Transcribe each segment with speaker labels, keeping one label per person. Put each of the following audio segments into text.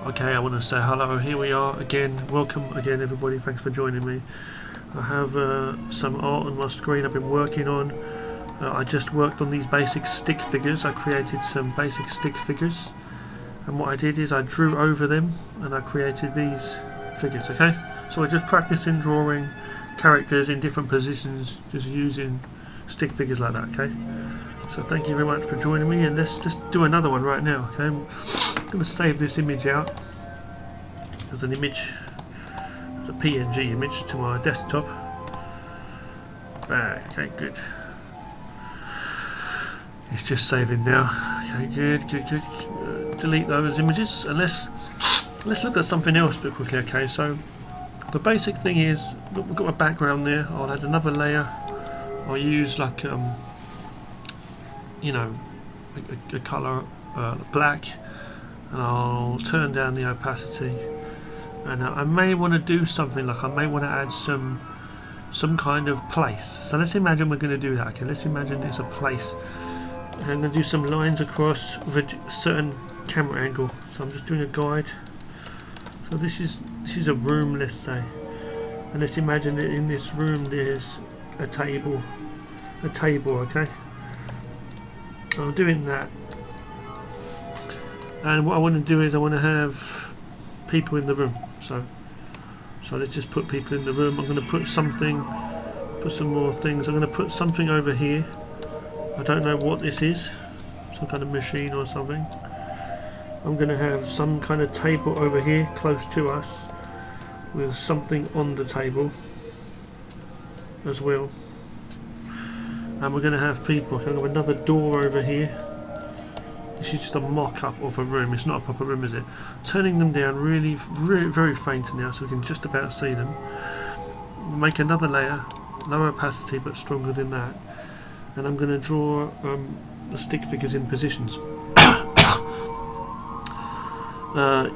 Speaker 1: Okay, I want to say hello. Here we are again. Welcome again, everybody. Thanks for joining me. I have some art on my screen I've been working on. I just worked on these basic stick figures. I created some basic stick figures, and what I did is I drew over them and I created these figures. Okay, so we're just practicing drawing characters in different positions, just using stick figures like that. Okay, so thank you very much for joining me, and let's just do another one right now. Okay, I'm going to save this image out as an image, as a PNG image to my desktop. Okay, good. It's just saving now. Okay, good. Delete those images, and let's look at something else a bit quickly. Okay, so the basic thing is, we've got my background there. I'll add another layer. I'll use like you know, a colour black, and I'll turn down the opacity. And I may want to do something like, I may want to add some kind of place. So let's imagine we're going to do that. Okay, let's imagine it's a place. And I'm going to do some lines across with a certain camera angle. So I'm just doing a guide. So this is a room, let's say, and let's imagine that in this room there's a table. Okay. So I'm doing that, and what I want to do is I want to have people in the room. So let's just put people in the room. I'm going to put some more things. I'm going to put something over here. I don't know what this is, some kind of machine or something. I'm going to have some kind of table over here close to us with something on the table as well. And we're going to have people. So I've got another door over here. This is just a mock-up of a room. It's not a proper room, is it? Turning them down really very faint now, so we can just about see them. Make another layer, lower opacity but stronger than that. And I'm going to draw the stick figures in positions.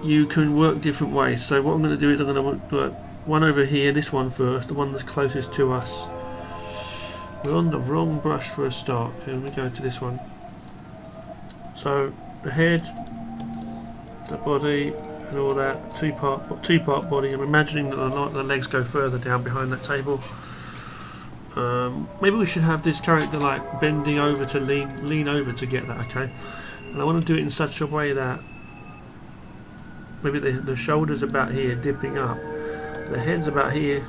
Speaker 1: You can work different ways. So what I'm going to do is I'm going to put one over here, this one first, the one that's closest to us. We're on the wrong brush for a start. Okay, let me go to this one. So the head, the body, and all that, two-part body. I'm imagining that the legs go further down behind that table. Maybe we should have this character like bending over to lean over to get that. Okay, and I want to do it in such a way that maybe the shoulders about here dipping up, the head's about here,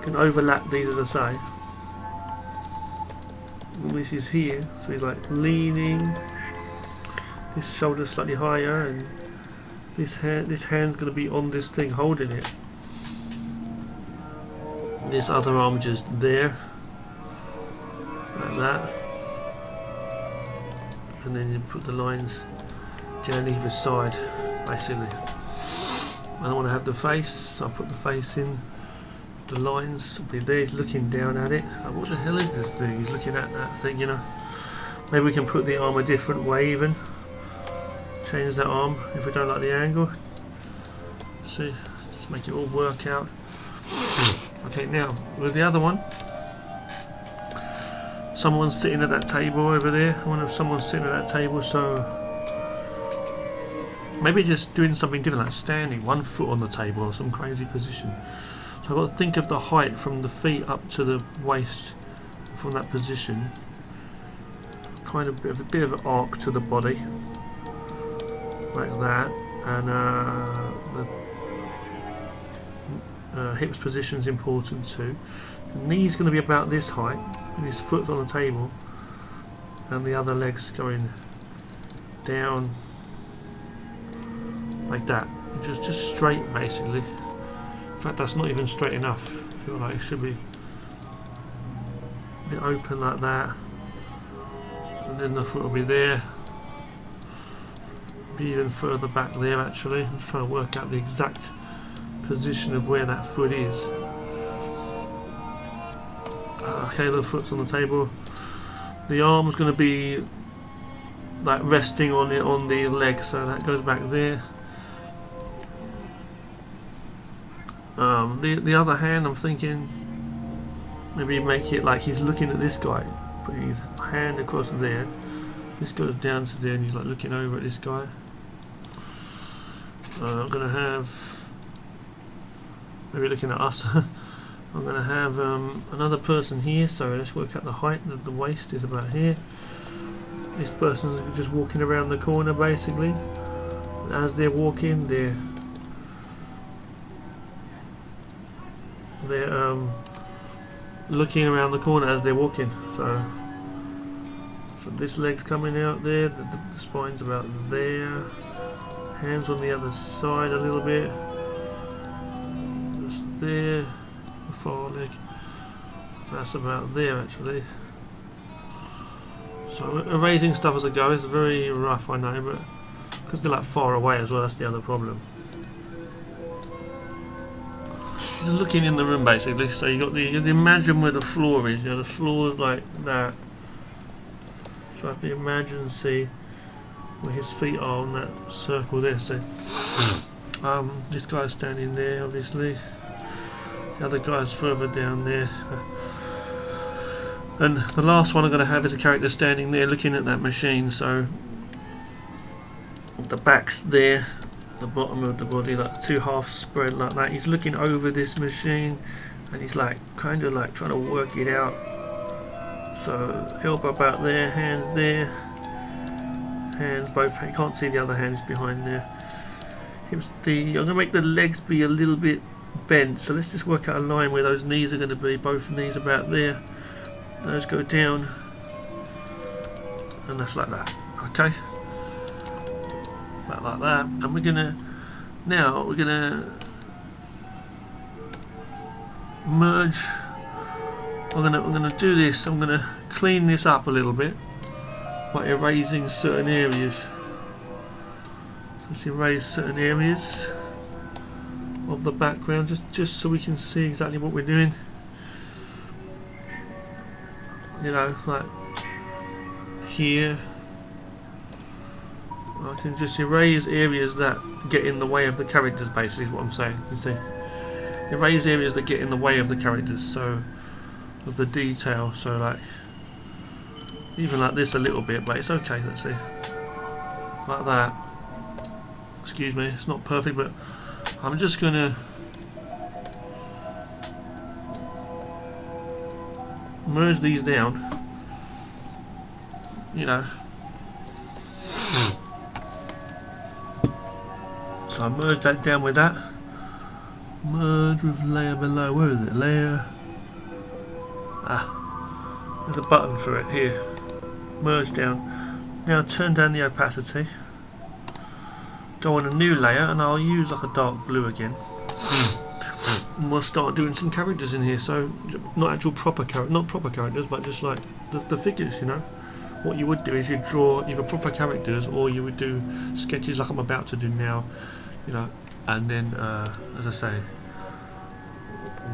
Speaker 1: can overlap these, as I say. And this is here, so he's like leaning, this shoulder's slightly higher, and this hand's going to be on this thing holding it. This other arm just there, like that, and then you put the lines down either side, basically. I don't want to have the face, so I put the face in. The lines will be there. He's looking down at it. Like, what the hell is this thing? He's looking at that thing, you know. Maybe we can put the arm a different way, even change that arm if we don't like the angle. See, just make it all work out. Okay, now with the other one, someone's sitting at that table over there. I wonder if someone's sitting at that table, so maybe just doing something different, like standing 1 foot on the table or some crazy position. So I've got to think of the height from the feet up to the waist from that position. Kind of a bit of an arc to the body, like that, and the hips position is important too. The knee's going to be about this height, and his foot's on the table, and the other leg's going down like that, just straight basically. In fact, that's not even straight enough. I feel like it should be a bit open like that, and then the foot will be there, be even further back there actually. I'm just trying to work out the exact position of where that foot is. Okay, the foot's on the table. The arm's going to be like resting on it on the leg, so that goes back there. The other hand, I'm thinking maybe make it like he's looking at this guy, putting his hand across there. This goes down to there, and he's like looking over at this guy. I'm going to have, maybe looking at us, I'm going to have another person here, so let's work out the height. The waist is about here. This person's just walking around the corner basically. As they're walking, they're looking around the corner as they're walking. So this leg's coming out there, the spine's about there, hands on the other side a little bit, just there, the far leg, that's about there actually. So erasing stuff as I go is very rough, I know, but because they're like far away as well, that's the other problem. Just looking in the room basically, so you got you imagine where the floor is, the floor is like that. So I have to imagine and see where his feet are on that circle there. So this guy's standing there obviously, the other guy's further down there, and the last one I'm going to have is a character standing there looking at that machine. So the back's there, the bottom of the body, like two halves spread like that. He's looking over this machine and he's like kind of like trying to work it out. So elbow about there, hands there, hands both. You can't see the other hands behind there. I'm going to make the legs be a little bit bent, so let's just work out a line where those knees are going to be. Both knees about there, those go down, and that's like that. Okay, about like that. And we're gonna merge. I'm gonna do this. I'm gonna clean this up a little bit by erasing certain areas. So let's erase certain areas of the background, just so we can see exactly what we're doing. Like here, I can just erase areas that get in the way of the characters. Basically, is what I'm saying. You see, erase areas that get in the way of the characters. So. Of the detail, so like even like this a little bit, but it's okay. Let's see, like that. Excuse me, it's not perfect, but I'm just gonna merge these down. So I merge that down with that. Merge with layer below. Where is it? Layer. There's a button for it here. Merge down. Now turn down the opacity. Go on a new layer, and I'll use like a dark blue again. And we'll start doing some characters in here. So not actual proper characters, but just like the figures. What you would do is you'd draw either proper characters, or you would do sketches like I'm about to do now. And then as I say,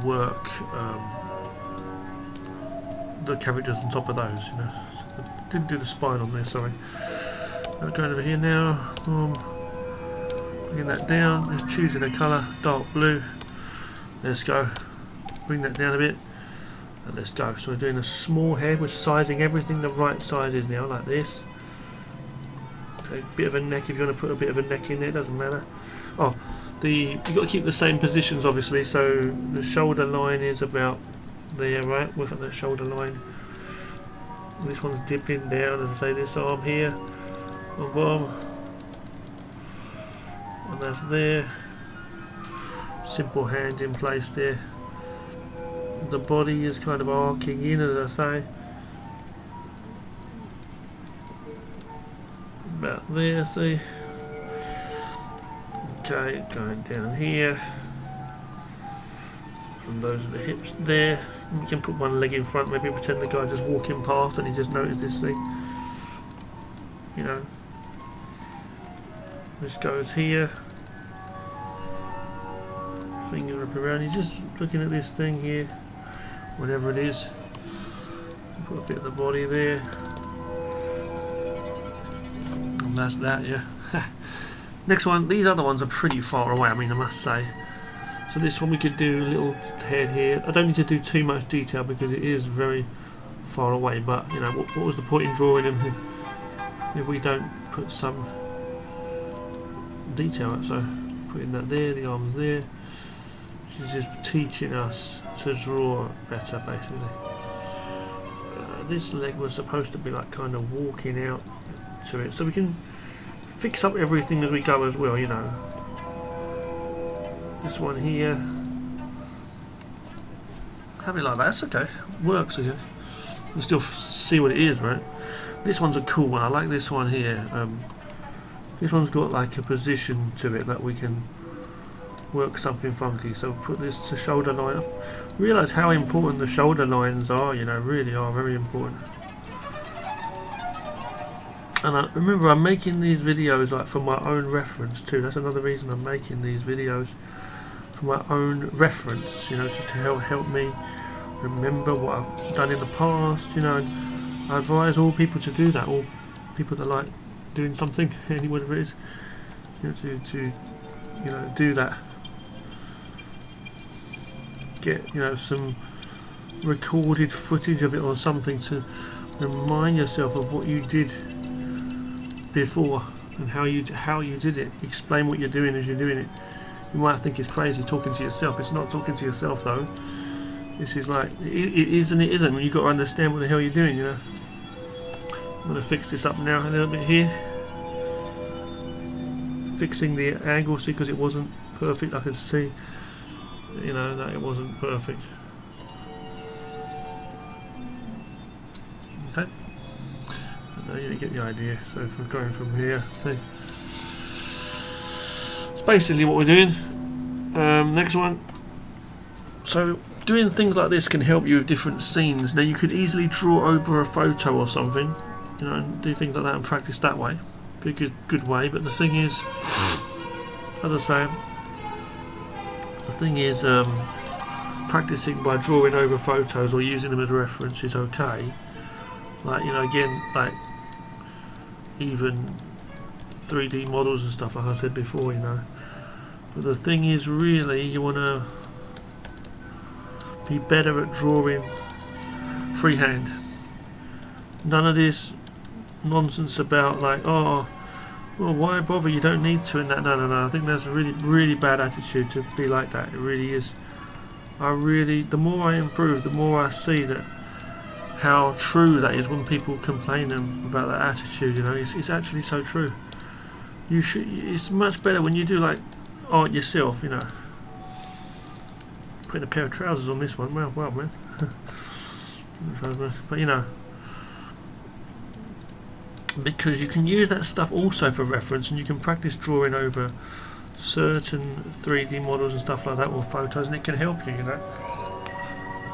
Speaker 1: work. The characters on top of those, I didn't do the spine on there, sorry. Going over here now, bringing that down, just choosing a colour, dark blue. Let's go. Bring that down a bit, and let's go. So we're doing a small head, we're sizing everything the right sizes now, like this. Okay, bit of a neck, if you want to put a bit of a neck in there, doesn't matter. You've got to keep the same positions obviously, so the shoulder line is about there, right? Work at that shoulder line. This one's dipping down, as I say, this arm here on bottom, and that's there. Simple hand in place there. The body is kind of arcing in, as I say, about there. See? Okay, going down here. And those are the hips there. We can put one leg in front, maybe pretend the guy's just walking past and he just noticed this thing. This goes here. Finger up around, he's just looking at this thing here. Whatever it is. Put a bit of the body there. And that's that, yeah. Next one, these other ones are pretty far away, I must say. So this one we could do a little head here. I don't need to do too much detail because it is very far away, but what was the point in drawing them if we don't put some detail up? So putting that there, the arms there. She's just teaching us to draw better, basically. This leg was supposed to be like kind of walking out to it, so we can fix up everything as we go as well, you know. This one here, have it like that, that's okay, works again. You can still see what it is, right? This one's a cool one, I like this one here. This one's got like a position to it that we can work something funky. So put this to shoulder line. Realise how important the shoulder lines are, you know, really are very important. And I remember I'm making these videos like for my own reference too. That's another reason I'm making these videos, for my own reference, you know, just to help me remember what I've done in the past, you know. And I advise all people to do that, all people that like doing something, whatever it is, you know, to you know, do that. Get, you know, some recorded footage of it or something to remind yourself of what you did before and how you did it. Explain what you're doing as you're doing it. You might think it's crazy talking to yourself. It's not talking to yourself though. This is like it is and it isn't. You've got to understand what the hell you're doing, you know. I'm going to fix this up now a little bit here. Fixing the angle, see, because it wasn't perfect. I could see, you know, that it wasn't perfect. Okay. Now you get the idea. So if we're going from here, see, it's basically what we're doing. Next one. So doing things like this can help you with different scenes. Now you could easily draw over a photo or something, you know, and do things like that and practice that way. Be a good way. But the thing is, as I say, the thing is, practicing by drawing over photos or using them as a reference is okay. Like, you know, again, like even 3D models and stuff, like I said before, you know. But the thing is, really, you want to be better at drawing freehand. None of this nonsense about like, oh, well, why bother, you don't need to, and that. No, I think that's a really bad attitude to be like that. It really is. The more I improve, the more I see that how true that is when people complain about that attitude, you know. It's actually so true. It's much better when you do like art yourself, you know. Putting a pair of trousers on this one, well man. But you know, because you can use that stuff also for reference, and you can practice drawing over certain 3D models and stuff like that, or photos, and it can help you, you know.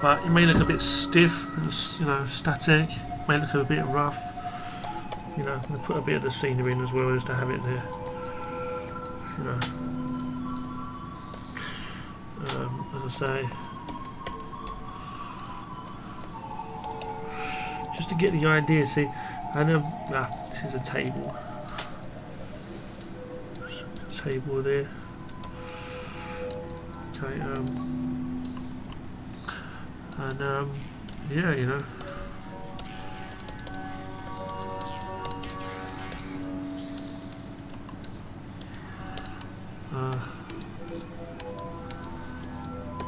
Speaker 1: But it may look a bit stiff and, you know, static, may look a bit rough, you know. I'm going to put a bit of the scenery in as well, just to have it there, you know. As I say, just to get the idea, see. And this is a table there. Okay, yeah, you know.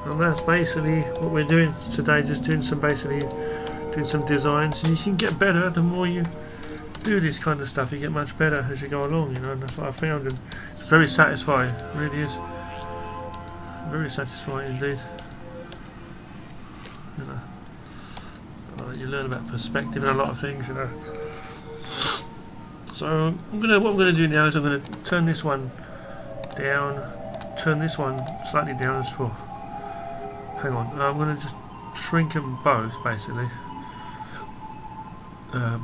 Speaker 1: And that's basically what we're doing today, just doing some designs, and you can get better the more you do this kind of stuff. You get much better as you go along, you know, and that's what I found, and it's very satisfying. It really is very satisfying indeed, you know. You learn about perspective and a lot of things, you know. So what I'm gonna do now is I'm gonna turn this one down, turn this one slightly down as well. Hang on, I'm gonna just shrink them both basically. Can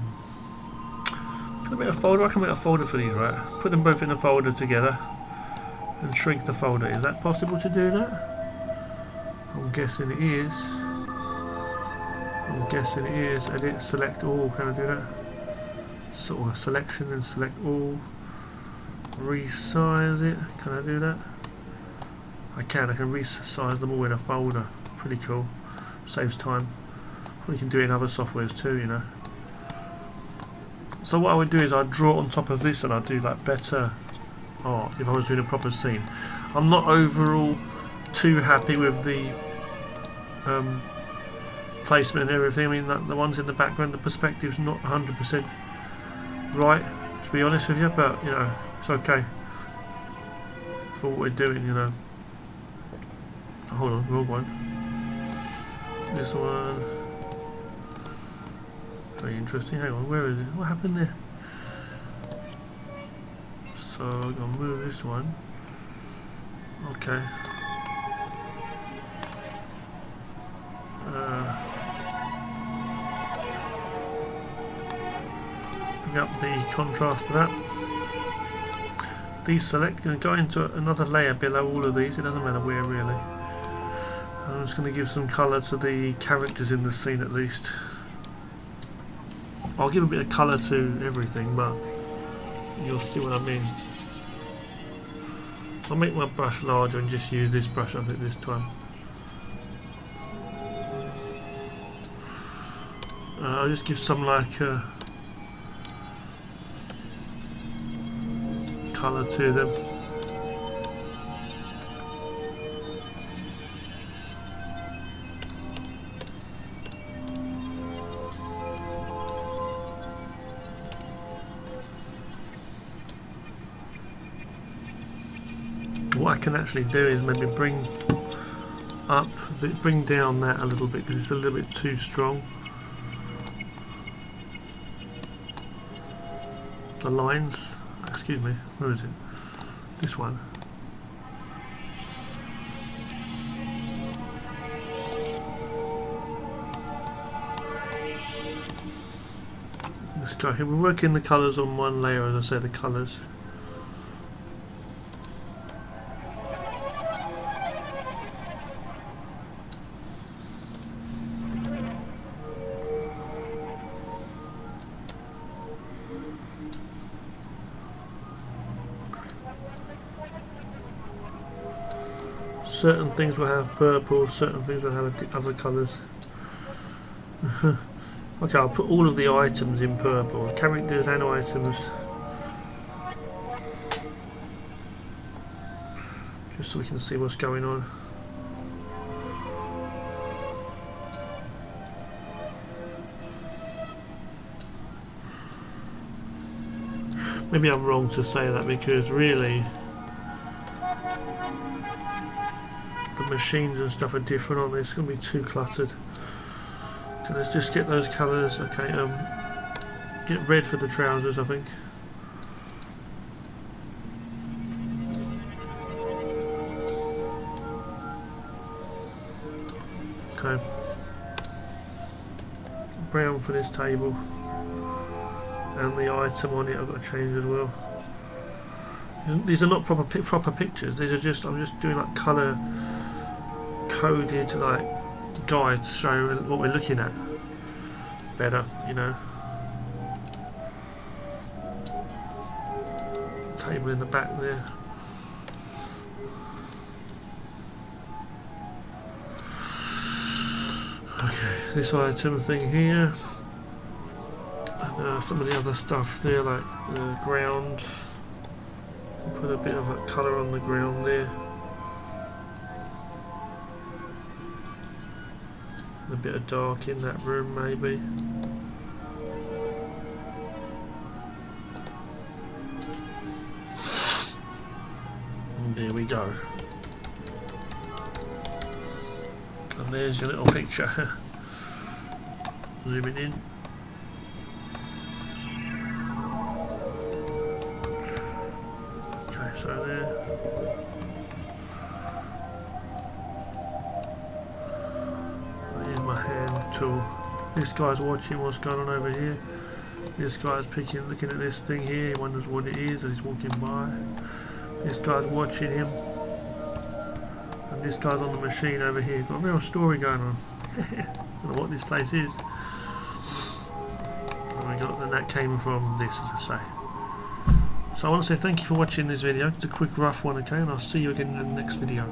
Speaker 1: I make a folder? I can make a folder for these, right? Put them both in a folder together and shrink the folder. Is that possible to do that? I'm guessing it is. Edit, select all. Can I do that? Sort of selection and select all. Resize it. Can I do that? I can resize them all in a folder. Pretty cool. Saves time. Probably can do it in other softwares too, you know. So what I would do is I'd draw on top of this, and I'd do like better art if I was doing a proper scene. I'm not overall too happy with the placement and everything. I mean, the ones in the background, the perspective's not 100% right, to be honest with you, but you know, it's okay for what we're doing, you know. Hold on, wrong one. This one. Very interesting. Hang on, where is it? What happened there? So I'm gonna move this one. Okay. Bring up the contrast of that. Deselect, going to go into another layer below all of these, it doesn't matter where really. I'm just going to give some colour to the characters in the scene at least. I'll give a bit of colour to everything, but you'll see what I mean. I'll make my brush larger and just use this brush I think this time. I'll just give some like colour to them. What I can actually do is maybe bring down that a little bit because it's a little bit too strong. The lines, excuse me, where is it? This one. Let's go here. We're working the colours on one layer, as I said, the colours. Certain things will have purple, certain things will have other colours. Okay, I'll put all of the items in purple, characters and items, just so we can see what's going on. Maybe I'm wrong to say that because really the machines and stuff are different on this. It's going to be too cluttered. Okay, let's just get those colours. Okay, get red for the trousers, I think. Okay, brown for this table, and the item on it I've got to change as well. These are not proper pictures. These are just, I'm just doing like colour coded like guide to show what we're looking at better, you know. Table in the back there. Okay, this item thing here, and some of the other stuff there, like the ground. Put a bit of a colour on the ground there. A bit of dark in that room maybe. And there we go. And there's your little picture. Zooming in. Okay, so there. Here's my hand tool. This guy's watching what's going on over here. This guy's looking at this thing here. He wonders what it is as he's walking by. This guy's watching him. And this guy's on the machine over here. Got a real story going on. I don't know what this place is. And that came from this, as I say. So I want to say thank you for watching this video. It's a quick rough one, okay, and I'll see you again in the next video.